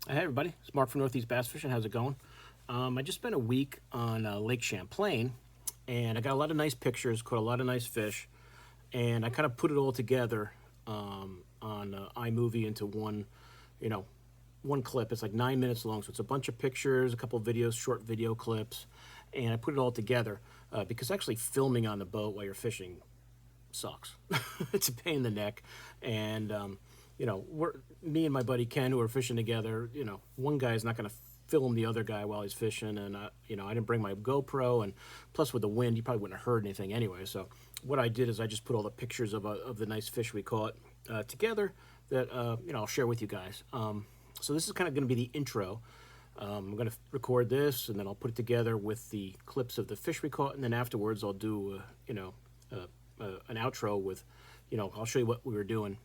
Hey everybody, it's Mark from Northeast Bass Fishing. How's it going? I just spent a week on Lake Champlain, and I got a lot of nice pictures, caught a lot of nice fish, and I kind of put it all together on iMovie into you know, one clip. It's like 9 minutes long, so it's a bunch of pictures, a couple of videos, short video clips, and I put it all together because actually filming on the boat while you're fishing sucks. It's a pain in the neck, and me and my buddy Ken, who are fishing together. One guy is not going to film the other guy while he's fishing, and I didn't bring my GoPro, and plus with the wind, you probably wouldn't have heard anything anyway. So what I did is I just put all the pictures of the nice fish we caught together that I'll share with you guys. So this is kind of going to be the intro. I'm going to record this, and then I'll put it together with the clips of the fish we caught, and then afterwards I'll do an outro with, I'll show you what we were doing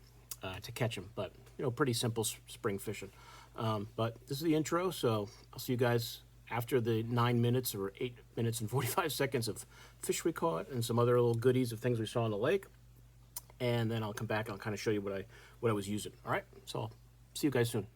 to catch them. But pretty simple spring fishing. But this is the intro, so I'll see you guys after the 9 minutes or 8 minutes and 45 seconds of fish we caught and some other little goodies of things we saw in the lake. And then I'll come back and I'll kind of show you what I was using. All right, so I'll see you guys soon.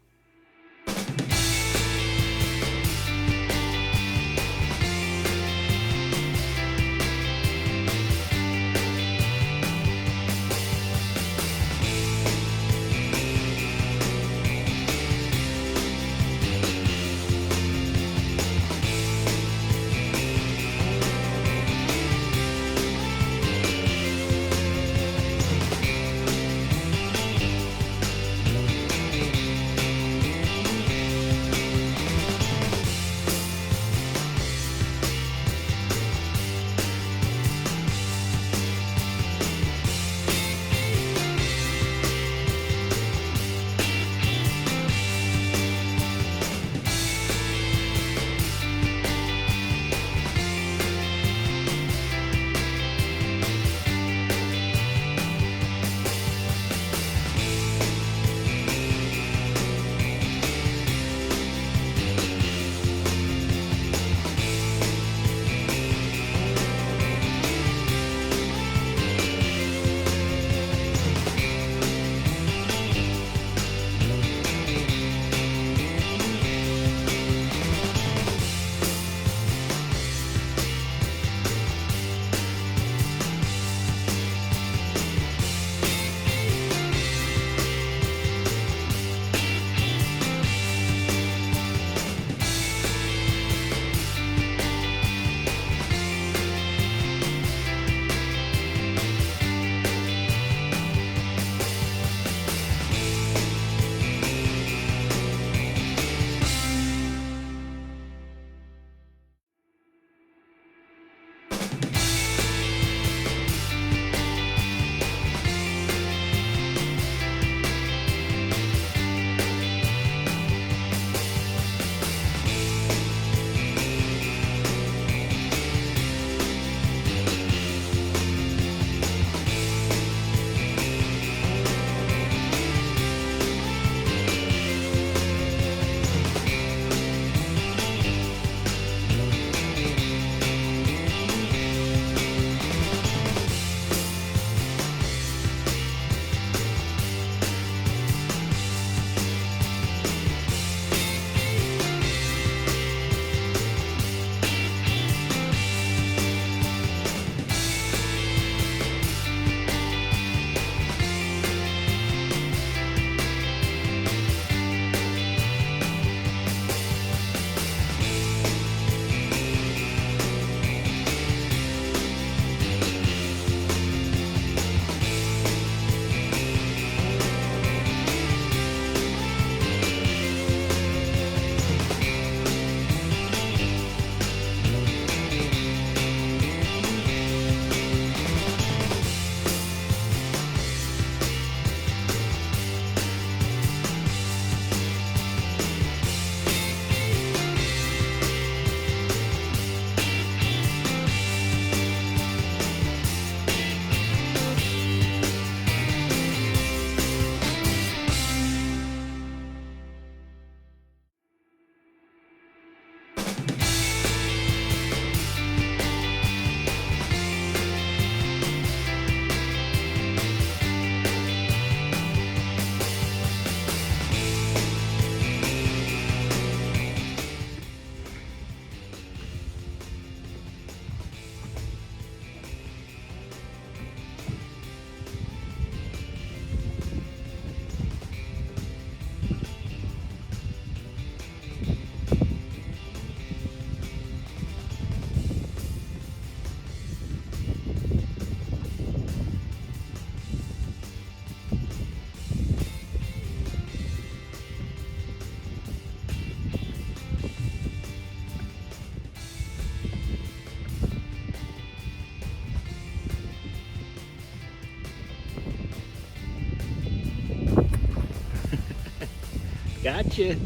Gotcha.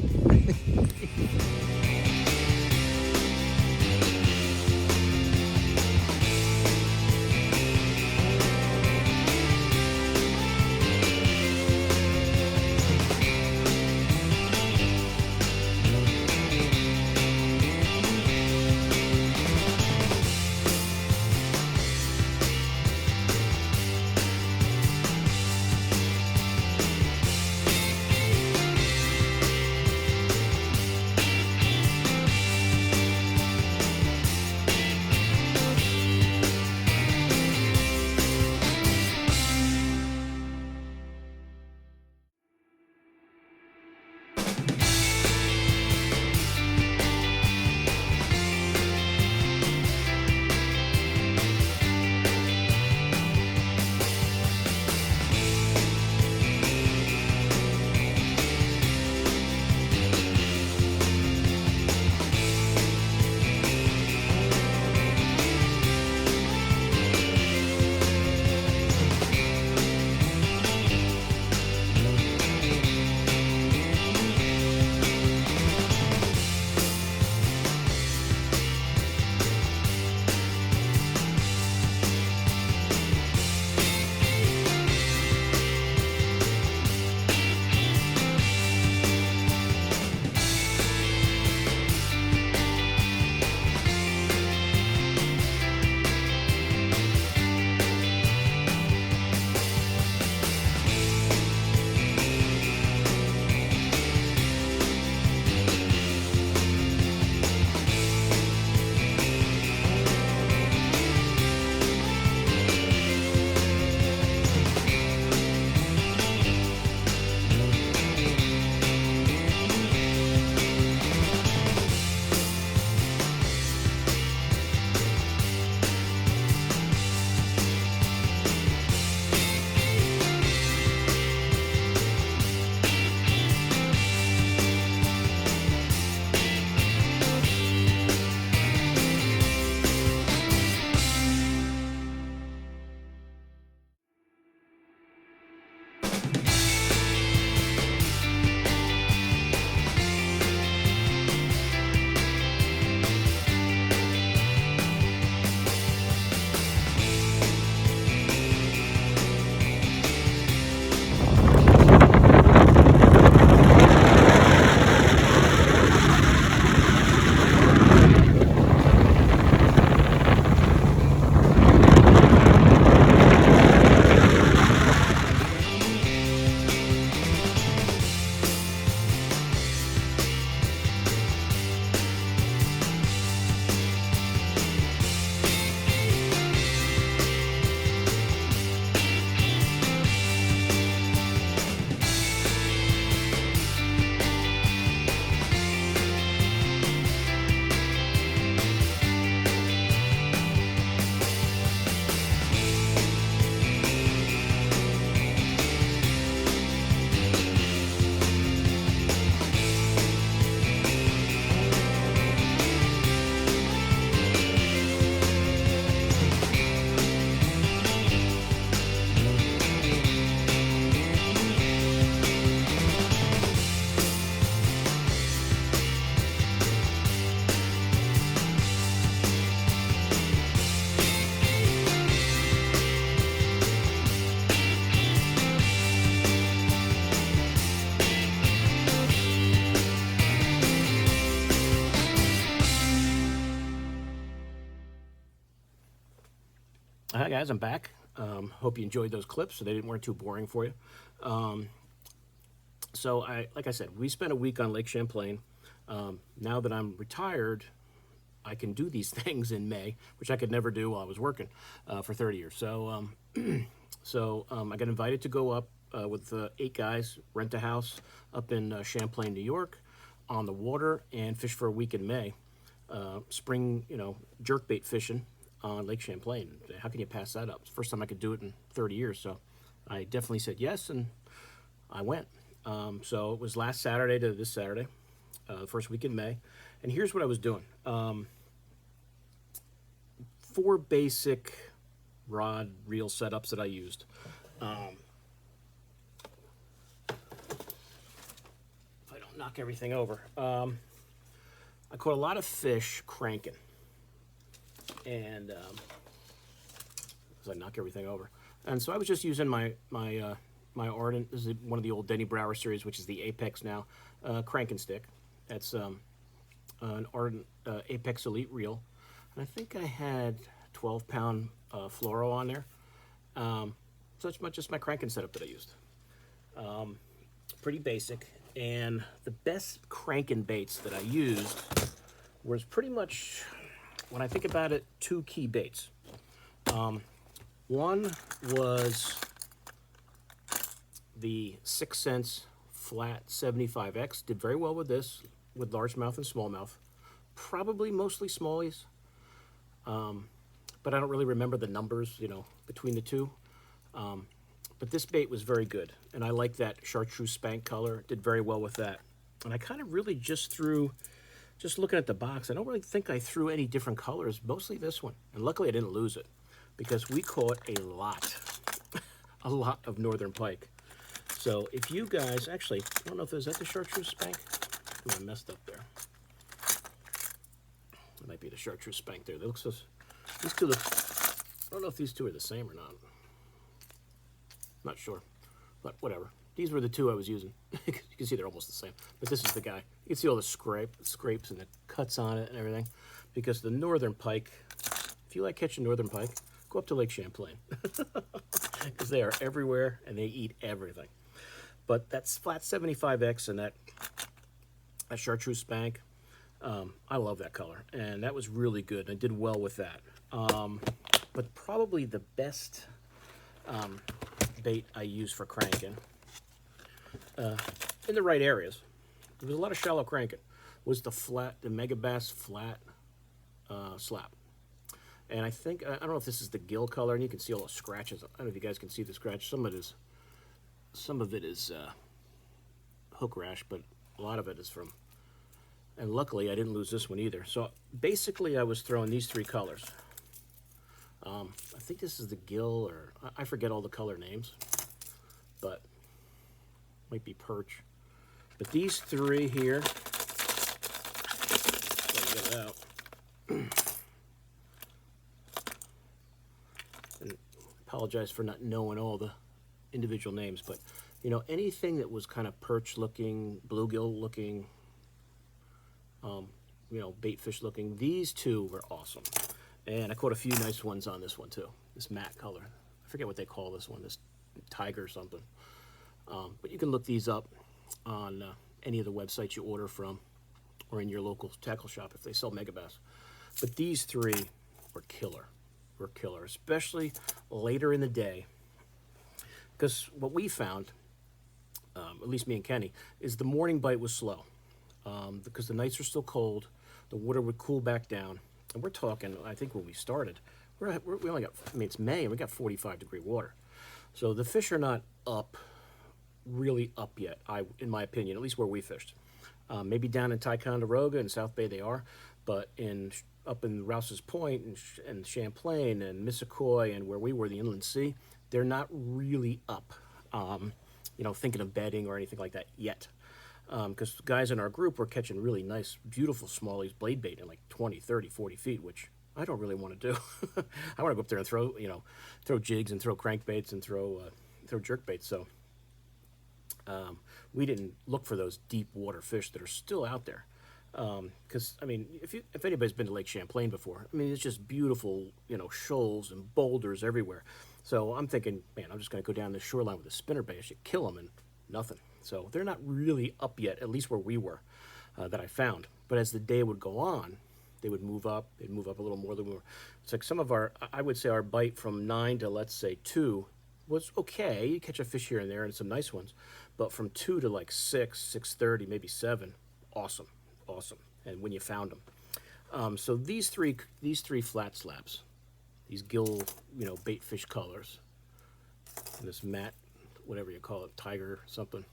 Hi guys, I'm back. Hope you enjoyed those clips, so they weren't too boring for you. Like I said, we spent a week on Lake Champlain. Now that I'm retired, I can do these things in May, which I could never do while I was working for 30 years. I got invited to go up with 8 guys, rent a house up in Champlain, New York, on the water, and fish for a week in May. Spring, jerkbait fishing on Lake Champlain. How can you pass that up? It's the first time I could do it in 30 years, so I definitely said yes, and I went. So it was last Saturday to this Saturday, first week in May, and here's what I was doing. 4 basic rod reel setups that I used. If I don't not knock everything over. I caught a lot of fish cranking, and as I knock everything over, and so I was just using my Ardent. This is one of the old Denny Brower series, which is the Apex now, cranking stick. That's an Ardent Apex Elite reel, and I think I had 12-pound fluoro on there. So it's just my cranking setup that I used. Pretty basic, and the best cranking baits that I used was pretty much, when I think about it, two key baits. One was the 6 cents flat 75X. Did very well with this, with largemouth and smallmouth. Probably mostly smallies, but I don't really remember the numbers, you know, between the two. But this bait was very good, and I like that chartreuse spank color. Did very well with that. And I kind of really just threw, just looking at the box, I don't really think I threw any different colors, mostly this one. And luckily I didn't lose it, because we caught a lot of northern pike. So if you guys, actually, I don't know if is that the chartreuse spank? I messed up there. It might be the chartreuse spank there. They look so, these two look, I don't know if these two are the same or not. Not sure, but whatever. These were the two I was using. You can see they're almost the same, but this is the guy. You can see all the scrapes and the cuts on it and everything, because the northern pike, if you like catching northern pike, go up to Lake Champlain, because they are everywhere and they eat everything. But that's flat 75X and that chartreuse spank, I love that color, and that was really good. I did well with that. But probably the best bait I use for cranking, in the right areas, there was a lot of shallow cranking, was the Megabass flat slap. And I think, I don't know if this is the gill color, and you can see all the scratches. I don't know if you guys can see the scratch. Some of it is hook rash, but a lot of it is from, and luckily I didn't lose this one either. So basically I was throwing these three colors. I think this is the gill, or I forget all the color names, but might be perch. But these three here, let me get it out. And apologize for not knowing all the individual names, but you know, anything that was kind of perch looking, bluegill looking, you know, bait fish looking, these two were awesome. And I caught a few nice ones on this one too. This matte color. I forget what they call this one, this tiger or something. But you can look these up on any of the websites you order from, or in your local tackle shop if they sell Megabass. But these three were killer, especially later in the day. Because what we found, at least me and Kenny, is the morning bite was slow. Because the nights are still cold, the water would cool back down. And we're talking, I think when we started, we only got, I mean, it's May and we got 45-degree water. So the fish are not really up yet, in my opinion, at least where we fished. Maybe down in Ticonderoga and South Bay they are, but up in Rouse's Point and Champlain and Missisquoi and where we were, the Inland Sea, they're not really up, you know, thinking of bedding or anything like that yet. Because guys in our group were catching really nice, beautiful smallies, blade bait in like 20, 30, 40 feet, which I don't really want to do. I want to go up there and throw jigs and throw crankbaits and throw jerkbaits. So we didn't look for those deep water fish that are still out there. Because I mean, if anybody's been to Lake Champlain before, I mean, it's just beautiful, you know, shoals and boulders everywhere. So I'm thinking, man, I'm just going to go down the shoreline with a spinnerbait. I should kill them, and nothing. So they're not really up yet, at least where we were, that I found. But as the day would go on, they would move up. They'd move up a little more than we were. It's like some of our, I would say our bite from 9 to, let's say, 2 was okay. You catch a fish here and there and some nice ones. But from 2 to like 6, 6:30, maybe 7, awesome. And when you found them. So these three flat slaps, these gill, you know, bait fish colors, and this matte, whatever you call it, tiger or something,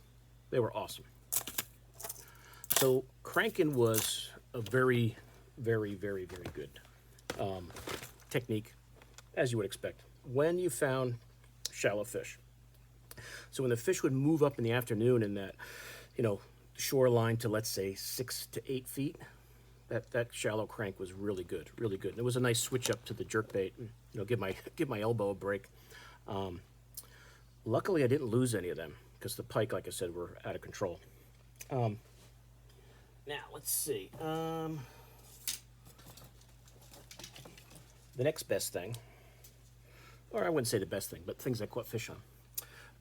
they were awesome. So cranking was a very, very, very, very good technique, as you would expect, when you found shallow fish. So when the fish would move up in the afternoon in that, you know, shoreline to, let's say, 6 to 8 feet. That shallow crank was really good, really good. And it was a nice switch up to the jerkbait, and give my elbow a break. Luckily, I didn't lose any of them because the pike, like I said, were out of control. Now let's see. The next best thing, or I wouldn't say the best thing, but things I caught fish on,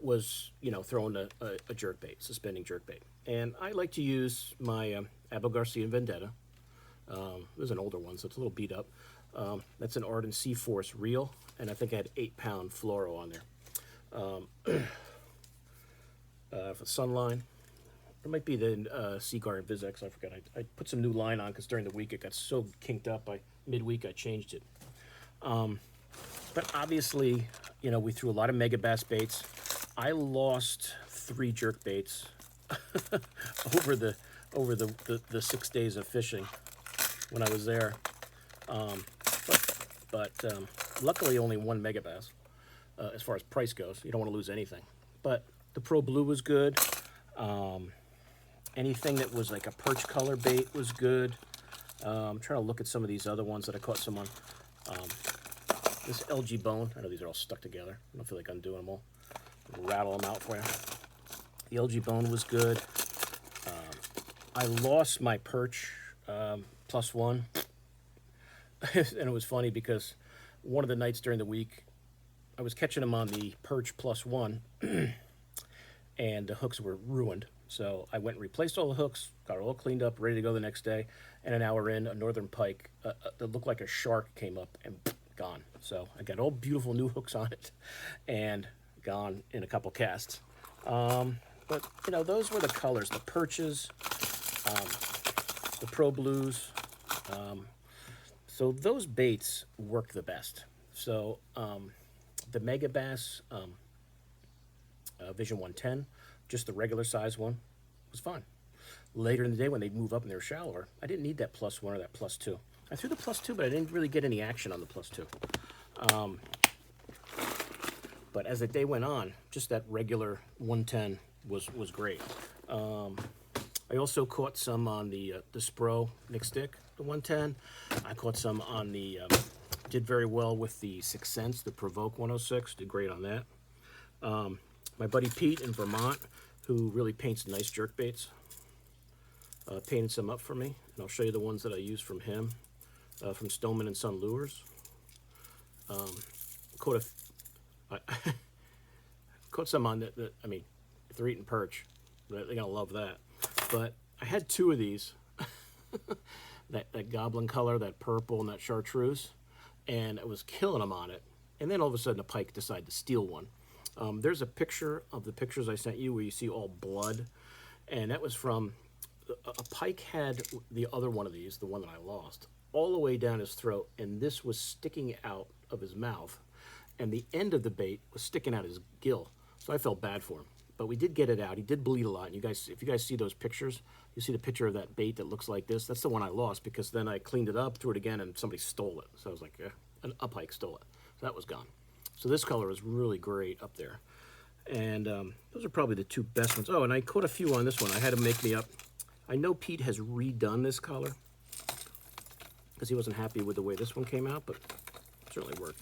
was throwing a jerkbait, suspending jerkbait. And I like to use my Abu Garcia Vendetta. There's an older one, so it's a little beat up. That's an Arden Sea-Force reel, and I think I had 8-pound fluoro on there. For Sunline, it might be the Seaguard Vizex, I forgot. I put some new line on because during the week it got so kinked up. Midweek I changed it. But obviously, we threw a lot of mega bass baits. I lost 3 jerk baits over the 6 days of fishing when I was there. But luckily only 1 mega bass as far as price goes. You don't want to lose anything. But the Pro Blue was good. Anything that was like a perch color bait was good. I'm trying to look at some of these other ones that I caught some on. This LG Bone, I know these are all stuck together. I don't feel like undoing them all. I'll rattle them out for you. The LG Bone was good. I lost my perch +1. And it was funny because one of the nights during the week, I was catching them on the perch +1, and the hooks were ruined. So I went and replaced all the hooks, got it all cleaned up, ready to go the next day. And an hour in, a northern pike that looked like a shark came up and gone. So I got all beautiful new hooks on it and gone in a couple casts. But, those were the colors, the perches, the Pro Blues. So those baits work the best. So the Mega Bass Vision 110, just the regular size one, was fine. Later in the day when they move up and they're shallower, I didn't need that +1 or that +2. I threw the +2, but I didn't really get any action on the +2. But as the day went on, just that regular 110 was great. I also caught some on the Spro Nick Stick, the 110. I caught some on the, did very well with the Sixth Sense, the Provoke 106, did great on that. My buddy Pete in Vermont, who really paints nice jerk baits, painted some up for me, and I'll show you the ones that I used from him, from Stoneman and Son Lures. Caught some on that. I mean, if they're eating perch, they're gonna love that. But I had 2 of these, that goblin color, that purple, and that chartreuse, and I was killing them on it. And then all of a sudden, a pike decided to steal one. There's a picture of the pictures I sent you where you see all blood, and that was from a pike had the other one of these, the one that I lost, all the way down his throat, and this was sticking out of his mouth, and the end of the bait was sticking out his gill. So I felt bad for him, but we did get it out. He did bleed a lot. And if you guys see those pictures, you see the picture of that bait that looks like this. That's the one I lost because then I cleaned it up, threw it again, and somebody stole it. So I was like, a pike stole it. So that was gone. So this color is really great up there. And those are probably the 2 best ones. Oh, and I caught a few on this one. I had to make me up. I know Pete has redone this color because he wasn't happy with the way this one came out, but it certainly worked.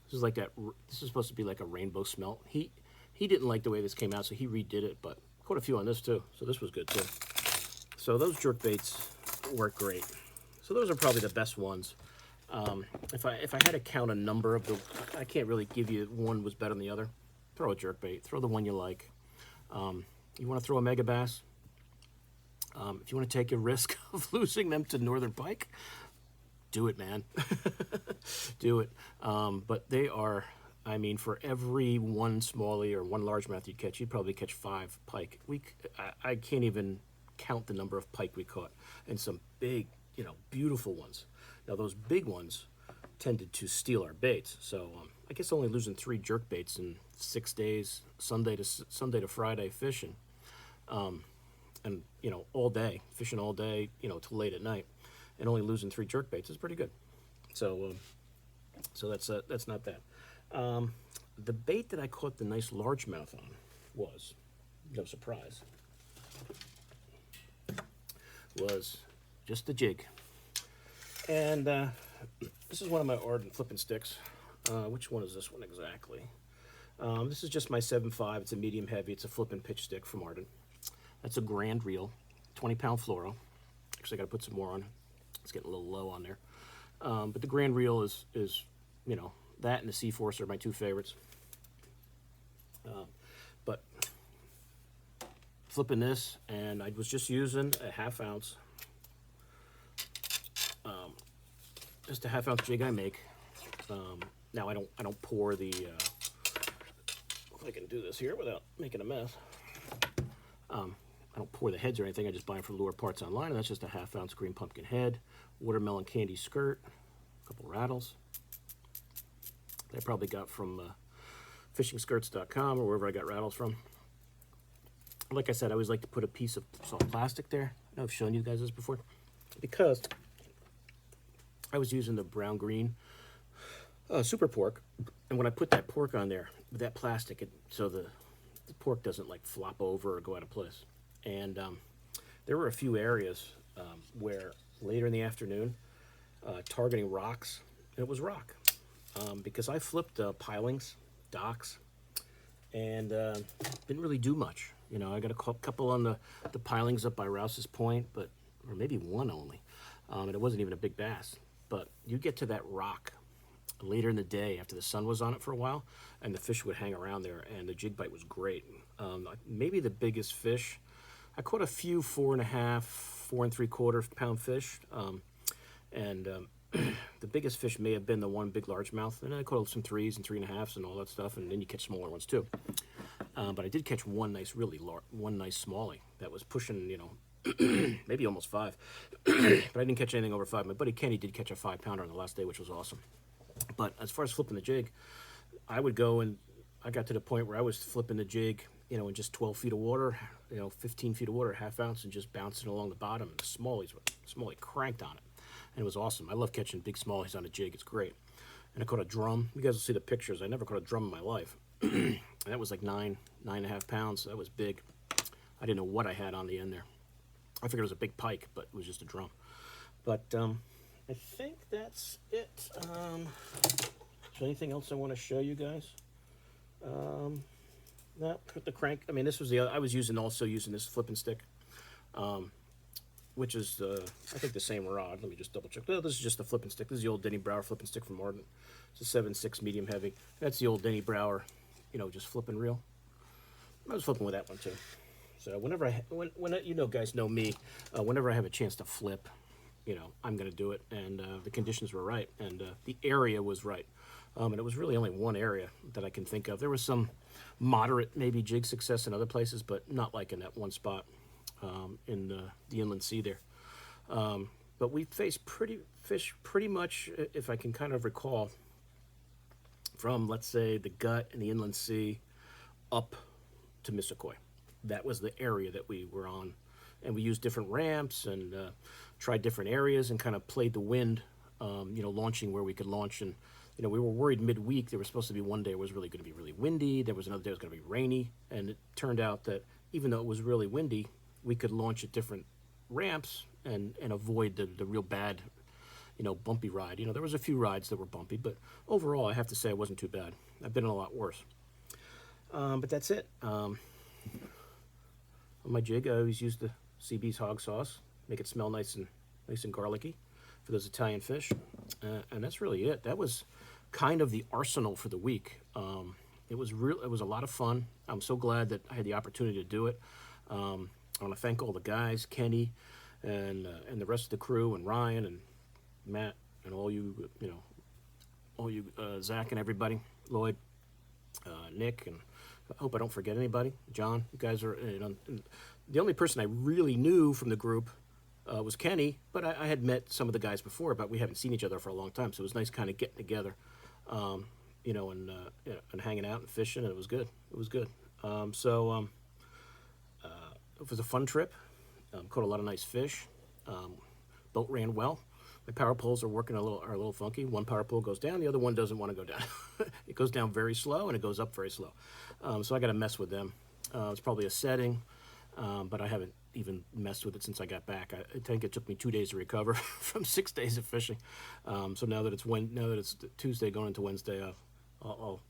This is like that. This is supposed to be like a rainbow smelt. He didn't like the way this came out, so he redid it, but caught a few on this too. So this was good too. So those jerk baits work great. So those are probably the best ones. If I had to count a number of the, I can't really give you one was better than the other. Throw a jerk bait. Throw the one you like. You want to throw a mega bass? If you want to take a risk of losing them to northern pike, do it, man. Do it. But they are, I mean, for every 1 smallie or 1 largemouth you catch, you'd probably catch 5 pike. I can't even count the number of pike we caught, and some big, beautiful ones. Now those big ones tended to steal our baits, so I guess only losing 3 jerk baits in 6 days, Sunday to Friday fishing, and all day fishing all day, till late at night, and only losing 3 jerk baits is pretty good. So that's not bad. The bait that I caught the nice largemouth on was, no surprise, was just the jig. And this is one of my Ardent flipping sticks. Which one is this one exactly? This is just my 7.5. It's a medium heavy. It's a flipping pitch stick from Ardent. That's a grand reel, 20-pound fluoro. Actually, I got to put some more on. It's getting a little low on there. But the grand reel is you know, that and the C-Force are my two favorites. But flipping this, and I was just using a 1/2 ounce. Just a 1/2 ounce jig I make. Now I don't pour the. If I can do this here without making a mess. I don't pour the heads or anything. I just buy them from Lure Parts online, and that's just a 1/2 ounce green pumpkin head, watermelon candy skirt, a couple rattles. I probably got from fishingskirts.com or wherever I got rattles from. Like I said, I always like to put a piece of soft plastic there. I know I've shown you guys this before, because I was using the brown green super pork, and when I put that pork on there with that plastic, so the pork doesn't like flop over or go out of place. And there were a few areas where later in the afternoon, targeting rocks, it was rock, because I flipped pilings, docks, and didn't really do much. You know, I got a couple on the pilings up by Rouse's Point, or maybe one only, and it wasn't even a big bass. But you get to that rock later in the day after the sun was on it for a while, and the fish would hang around there, and the jig bite was great. Maybe the biggest fish, I caught a few 4.5, 4 3/4 pound fish, the biggest fish may have been the one big largemouth, and then I caught some 3s and 3.5s and all that stuff, and then you catch smaller ones too. But I did catch one nice, one nice smallie that was pushing, you know, maybe almost 5, but I didn't catch anything over 5. My buddy Kenny did catch a 5-pounder on the last day, which was awesome. But as far as flipping the jig, I would go, and I got to the point where I was flipping the jig, you know, in just 12 feet of water, you know, 15 feet of water, 1/2 ounce, and just bouncing along the bottom. And the smallie cranked on it, and it was awesome. I love catching big smallies on a jig. It's great. And I caught a drum. You guys will see the pictures. I never caught a drum in my life. And that was like 9.5 pounds. So that was big. I didn't know what I had on the end there. I figured it was a big pike, but it was just a drum. But I think that's it. Is there anything else I want to show you guys? No, the crank. I mean, this was I was also using this flipping stick, which is I think the same rod. Let me just double check. Oh, this is just the flipping stick. This is the old Denny Brower flipping stick from Ardent. It's a 7.6 medium heavy. That's the old Denny Brower, you know, just flipping reel. I was flipping with that one too. So whenever when you know, guys know me, whenever I have a chance to flip, you know, I'm going to do it, and the conditions were right, and the area was right. And it was really only one area that I can think of. There was some moderate, maybe jig success in other places, but not like in that one spot in the inland sea there. But we faced fish pretty much, if I can kind of recall, from, let's say, the gut in the inland sea up to Missisquoi. That was the area that we were on. And we used different ramps and tried different areas and kind of played the wind, you know, launching where we could launch. And, you know, we were worried midweek. There was supposed to be one day it was really going to be really windy. There was another day it was going to be rainy. And it turned out that even though it was really windy, we could launch at different ramps and avoid the real bad, you know, bumpy ride. You know, there was a few rides that were bumpy, but overall, I have to say it wasn't too bad. I've been in a lot worse. But that's it. On my jig, I always use the CB's hog sauce, make it smell nice and garlicky for those Italian fish, and that's really it. That was kind of the arsenal for the week. It was a lot of fun. I'm so glad that I had the opportunity to do it. I want to thank all the guys, Kenny, and the rest of the crew, and Ryan and Matt, and all you, Zach and everybody, Lloyd, Nick, and I hope I don't forget anybody. John, you guys are, you know, the only person I really knew from the group was Kenny, but I had met some of the guys before, but we haven't seen each other for a long time, so it was nice kind of getting together, you know, and hanging out and fishing, and it was good. It was good. It was a fun trip. Caught a lot of nice fish. Boat ran well. My power poles are working a little funky. One power pole goes down, the other one doesn't want to go down. It goes down very slow and it goes up very slow. So I got to mess with them. It's probably a setting, but I haven't even messed with it since I got back. I think it took me 2 days to recover from 6 days of fishing. So now that it's Tuesday going into Wednesday, I'll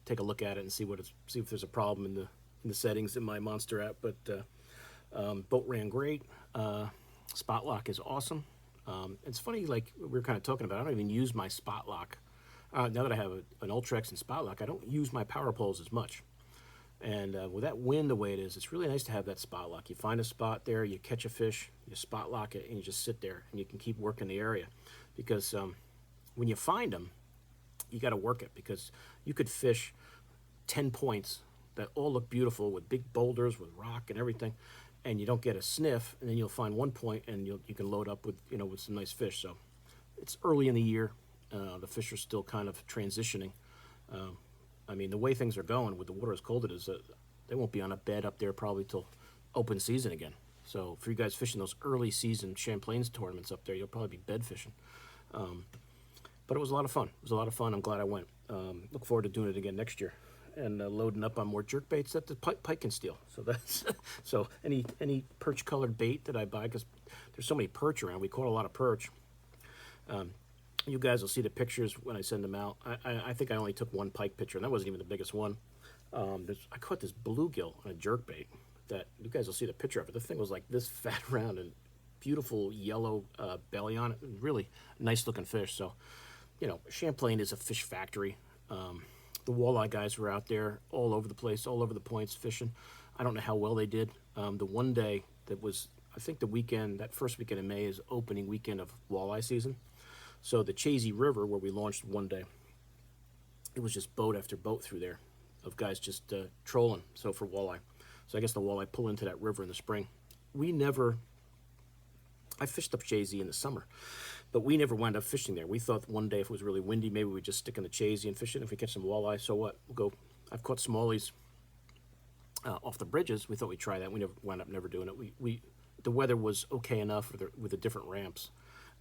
take a look at it and see if there's a problem in the settings in my Monster app. But boat ran great. Spot lock is awesome. It's funny, like we were kind of talking about, I don't even use my spot lock. Now that I have an Ultrex and spot lock, I don't use my power poles as much. And with that wind the way it is, it's really nice to have that spot lock. You find a spot there, you catch a fish, you spot lock it, and you just sit there, and you can keep working the area. Because when you find them, you got to work it, because you could fish 10 points that all look beautiful with big boulders, with rock and everything, and you don't get a sniff, and then you'll find 1 point, and you can load up with with some nice fish. So it's early in the year. The fish are still kind of transitioning. I mean, the way things are going with the water as cold it is, they won't be on a bed up there probably till open season again. So for you guys fishing those early season Champlain's tournaments up there, you'll probably be bed fishing. But it was a lot of fun. It was a lot of fun. I'm glad I went. Look forward to doing it again next year, and loading up on more jerk baits that the pike can steal. So that's so any perch colored bait that I buy, because there's so many perch around. We caught a lot of perch. You guys will see the pictures when I send them out. I think I only took one pike picture, and that wasn't even the biggest one. I caught this bluegill on a jerkbait that you guys will see the picture of it. The thing was like this fat, round, and beautiful yellow belly on it. Really nice looking fish. So, Champlain is a fish factory. The walleye guys were out there all over the place, all over the points fishing. I don't know how well they did. The one day that was, I think that first weekend in May is opening weekend of walleye season. So the Chazy River, where we launched one day, it was just boat after boat through there of guys just trolling, so for walleye. So I guess the walleye pull into that river in the spring. I fished up Chazy in the summer, but we never wound up fishing there. We thought one day if it was really windy, maybe we'd just stick in the Chazy and fish it. If we catch some walleye, so what? We'll go. I've caught smallies off the bridges. We thought we'd try that. We wound up never doing it. The weather was okay enough with the different ramps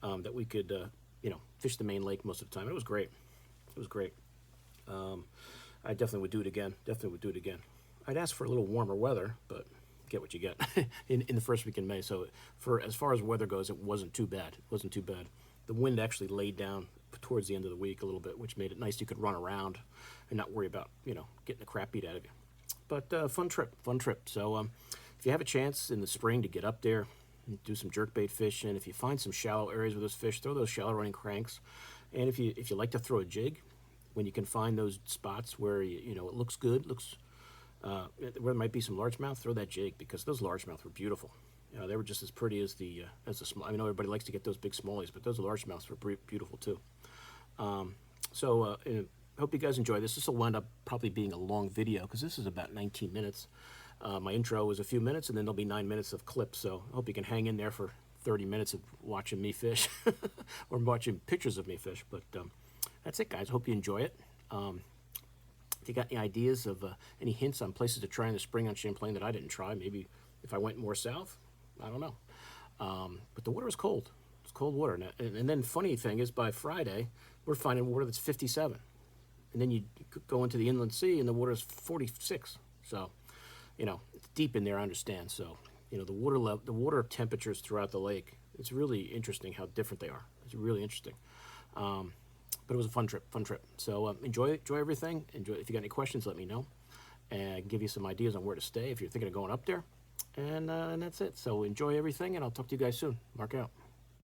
that we could fish the main lake most of the time. It was great. It was great. I definitely would do it again. I'd ask for a little warmer weather, but get what you get in the first week in May. So as far as weather goes, it wasn't too bad. The wind actually laid down towards the end of the week a little bit, which made it nice. You could run around and not worry about getting the crap beat out of you. But fun trip. So if you have a chance in the spring to get up there, do some jerkbait fishing. If you find some shallow areas with those fish, throw those shallow running cranks. And if you like to throw a jig, when you can find those spots where it looks good, where there might be some largemouth, throw that jig, because those largemouth were beautiful. They were just as pretty as the small. I know everybody likes to get those big smallies, but those largemouths were beautiful too. So hope you guys enjoy this. This will wind up probably being a long video, because this is about 19 minutes. My intro was a few minutes, and then there'll be 9 minutes of clips. So I hope you can hang in there for 30 minutes of watching me fish or watching pictures of me fish. But that's it, guys. Hope you enjoy it. If you got any ideas of any hints on places to try in the spring on Champlain that I didn't try, maybe if I went more south, I don't know. But the water is cold. It's cold water. And then funny thing is, by Friday, we're finding water that's 57. And then you go into the inland sea, and the water is 46. So, it's deep in there, I understand. So, the water temperatures throughout the lake, it's really interesting how different they are. It's really interesting. But it was a fun trip. So enjoy everything. If you got any questions, let me know, and I can give you some ideas on where to stay if you're thinking of going up there. And that's it. So enjoy everything, and I'll talk to you guys soon. Mark out.